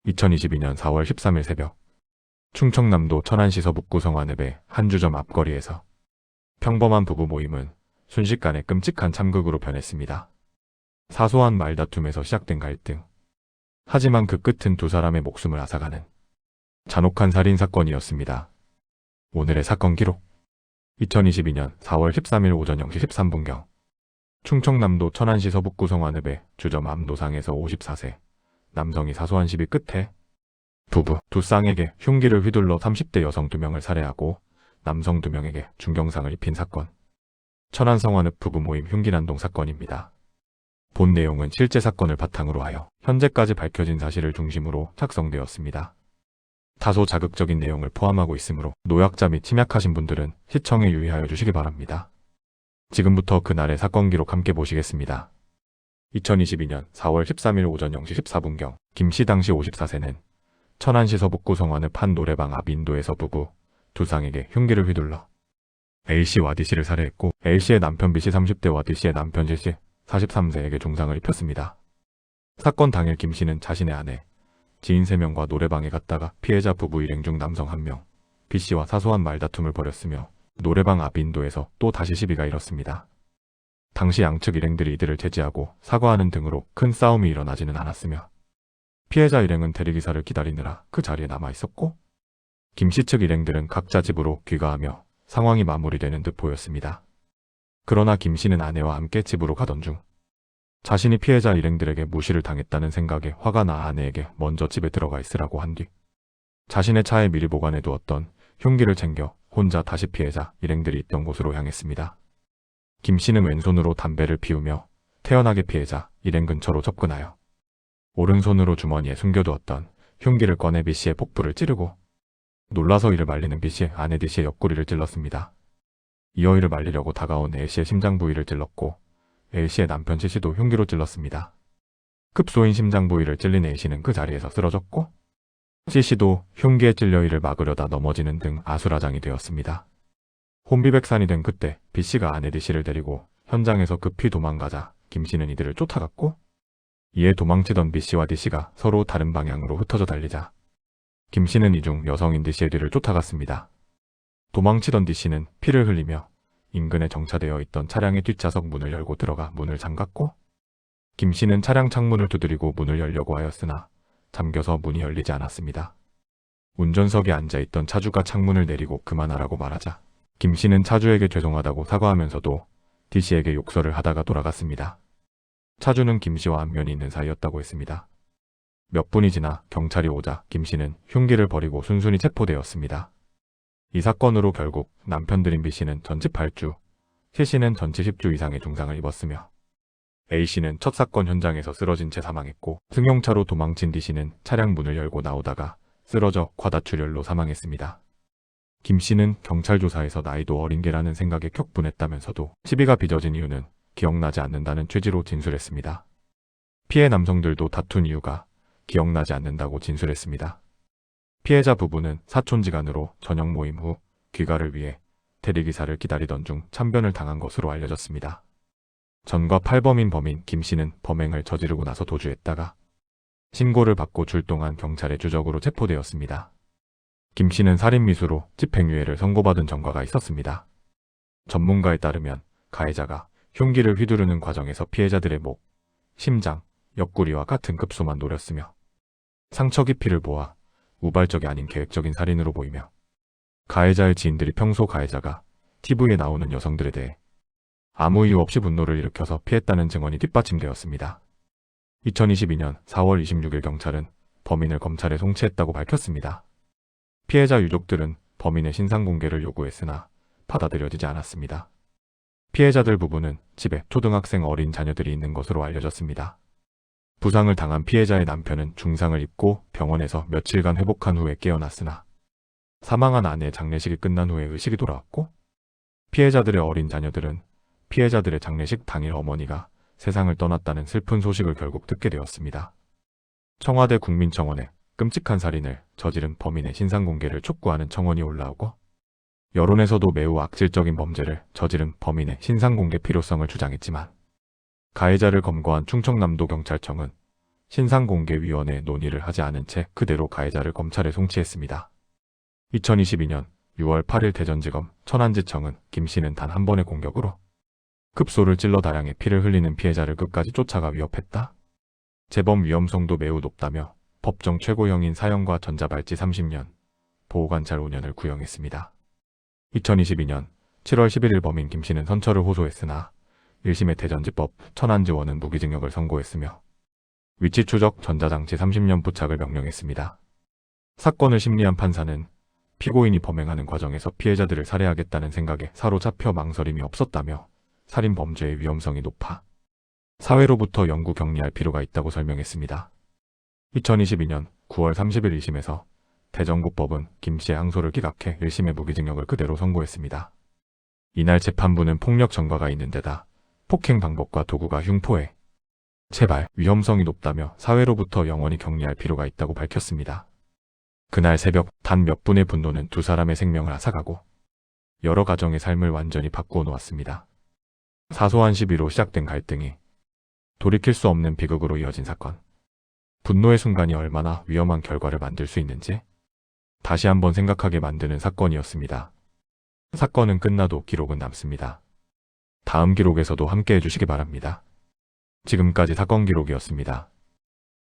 2022년 4월 13일 새벽 충청남도 천안시 서북구 성완읍의 한 주점 앞거리에서 평범한 부부 모임은 순식간에 끔찍한 참극으로 변했습니다. 사소한 말다툼에서 시작된 갈등. 하지만 그 끝은 두 사람의 목숨을 앗아가는 잔혹한 살인사건이었습니다. 오늘의 사건 기록. 2022년 4월 13일 오전 0시 13분경 충청남도 천안시 서북구 성완읍의 주점 앞 노상에서 54세 남성이 사소한 시비 끝에 부부 두 쌍에게 흉기를 휘둘러 30대 여성 2명을 살해하고 남성 2명에게 중경상을 입힌 사건. 천안 성완읍 부부 모임 흉기난동 사건입니다. 본 내용은 실제 사건을 바탕으로 하여 현재까지 밝혀진 사실을 중심으로 작성되었습니다. 다소 자극적인 내용을 포함하고 있으므로 노약자 및 침약하신 분들은 시청에 유의하여 주시기 바랍니다. 지금부터 그날의 사건 기록 함께 보시겠습니다. 2022년 4월 13일 오전 0시 14분경 김씨 당시 54세는 천안시 서북구 성완읍 한 노래방 앞 인도에서 부부 두 쌍에게 흉기를 휘둘러 A씨와 D씨를 살해했고 A씨의 남편 B씨 30대와 D씨의 남편 C씨 43세에게 중상을 입혔습니다. 사건 당일 김씨는 자신의 아내, 지인 3명과 노래방에 갔다가 피해자 부부 일행 중 남성 1명, B씨와 사소한 말다툼을 벌였으며 노래방 앞 인도에서 또 다시 시비가 일었습니다. 당시 양측 일행들이 이들을 제지하고 사과하는 등으로 큰 싸움이 일어나지는 않았으며 피해자 일행은 대리기사를 기다리느라 그 자리에 남아있었고 김씨 측 일행들은 각자 집으로 귀가하며 상황이 마무리되는 듯 보였습니다. 그러나 김씨는 아내와 함께 집으로 가던 중 자신이 피해자 일행들에게 무시를 당했다는 생각에 화가 나 아내에게 먼저 집에 들어가 있으라고 한 뒤 자신의 차에 미리 보관해 두었던 흉기를 챙겨 혼자 다시 피해자 일행들이 있던 곳으로 향했습니다. 김씨는 왼손으로 담배를 피우며 태연하게 피해자 일행 근처로 접근하여 오른손으로 주머니에 숨겨두었던 흉기를 꺼내 B씨의 복부를 찌르고 놀라서 이를 말리는 B씨의 아내 D씨의 옆구리를 찔렀습니다. 이어 이를 말리려고 다가온 A씨의 심장 부위를 찔렀고 A씨의 남편 C씨도 흉기로 찔렀습니다. 급소인 심장 부위를 찔린 A씨는 그 자리에서 쓰러졌고 C씨도 흉기에 찔려 이를 막으려다 넘어지는 등 아수라장이 되었습니다. 혼비백산이 된 그때 B씨가 아내 D씨를 데리고 현장에서 급히 도망가자 김씨는 이들을 쫓아갔고 이에 도망치던 B씨와 D씨가 서로 다른 방향으로 흩어져 달리자 김씨는 이중 여성인 D씨의 뒤를 쫓아갔습니다. 도망치던 D씨는 피를 흘리며 인근에 정차되어 있던 차량의 뒷좌석 문을 열고 들어가 문을 잠갔고 김씨는 차량 창문을 두드리고 문을 열려고 하였으나 잠겨서 문이 열리지 않았습니다. 운전석에 앉아있던 차주가 창문을 내리고 그만하라고 말하자 김씨는 차주에게 죄송하다고 사과하면서도 D씨에게 욕설을 하다가 돌아갔습니다. 차주는 김씨와 안면이 있는 사이였다고 했습니다. 몇 분이 지나 경찰이 오자 김씨는 흉기를 버리고 순순히 체포되었습니다. 이 사건으로 결국 남편들인 B씨는 전치 8주, C씨는 전치 10주 이상의 중상을 입었으며 A씨는 첫 사건 현장에서 쓰러진 채 사망했고 승용차로 도망친 D씨는 차량 문을 열고 나오다가 쓰러져 과다출혈로 사망했습니다. 김씨는 경찰 조사에서 나이도 어린 개라는 생각에 격분했다면서도 시비가 빚어진 이유는 기억나지 않는다는 취지로 진술했습니다. 피해 남성들도 다툰 이유가 기억나지 않는다고 진술했습니다. 피해자 부부는 사촌지간으로 저녁 모임 후 귀가를 위해 대리기사를 기다리던 중 참변을 당한 것으로 알려졌습니다. 전과 팔범인 범인 김씨는 범행을 저지르고 나서 도주했다가 신고를 받고 출동한 경찰의 주적으로 체포되었습니다. 김씨는 살인미수로 집행유예를 선고받은 전과가 있었습니다. 전문가에 따르면 가해자가 흉기를 휘두르는 과정에서 피해자들의 목, 심장, 옆구리와 같은 급소만 노렸으며 상처 깊이를 보아 우발적이 아닌 계획적인 살인으로 보이며 가해자의 지인들이 평소 가해자가 TV에 나오는 여성들에 대해 아무 이유 없이 분노를 일으켜서 피했다는 증언이 뒷받침되었습니다. 2022년 4월 26일 경찰은 범인을 검찰에 송치했다고 밝혔습니다. 피해자 유족들은 범인의 신상 공개를 요구했으나 받아들여지지 않았습니다. 피해자들 부부는 집에 초등학생 어린 자녀들이 있는 것으로 알려졌습니다. 부상을 당한 피해자의 남편은 중상을 입고 병원에서 며칠간 회복한 후에 깨어났으나 사망한 아내의 장례식이 끝난 후에 의식이 돌아왔고 피해자들의 어린 자녀들은 피해자들의 장례식 당일 어머니가 세상을 떠났다는 슬픈 소식을 결국 듣게 되었습니다. 청와대 국민청원에 끔찍한 살인을 저지른 범인의 신상 공개를 촉구하는 청원이 올라오고 여론에서도 매우 악질적인 범죄를 저지른 범인의 신상 공개 필요성을 주장했지만 가해자를 검거한 충청남도 경찰청은 신상공개위원회 논의를 하지 않은 채 그대로 가해자를 검찰에 송치했습니다. 2022년 6월 8일 대전지검 천안지청은 김 씨는 단 한 번의 공격으로 급소를 찔러 다량의 피를 흘리는 피해자를 끝까지 쫓아가 위협했다. 재범 위험성도 매우 높다며 법정 최고형인 사형과 전자발찌 30년, 보호관찰 5년을 구형했습니다. 2022년 7월 11일 범인 김 씨는 선처를 호소했으나 1심의 대전지법 천안지원은 무기징역을 선고했으며 위치 추적 전자장치 30년 부착을 명령했습니다. 사건을 심리한 판사는 피고인이 범행하는 과정에서 피해자들을 살해하겠다는 생각에 사로잡혀 망설임이 없었다며 살인 범죄의 위험성이 높아 사회로부터 영구 격리할 필요가 있다고 설명했습니다. 2022년 9월 30일 2심에서 대전고법은 김 씨의 항소를 기각해 1심의 무기징역을 그대로 선고했습니다. 이날 재판부는 폭력 전과가 있는 데다 폭행 방법과 도구가 흉포해 제발 위험성이 높다며 사회로부터 영원히 격리할 필요가 있다고 밝혔습니다. 그날 새벽 단 몇 분의 분노는 두 사람의 생명을 앗아가고 여러 가정의 삶을 완전히 바꾸어 놓았습니다. 사소한 시비로 시작된 갈등이 돌이킬 수 없는 비극으로 이어진 사건. 분노의 순간이 얼마나 위험한 결과를 만들 수 있는지 다시 한번 생각하게 만드는 사건이었습니다. 사건은 끝나도 기록은 남습니다. 다음 기록에서도 함께 해주시기 바랍니다. 지금까지 사건 기록이었습니다.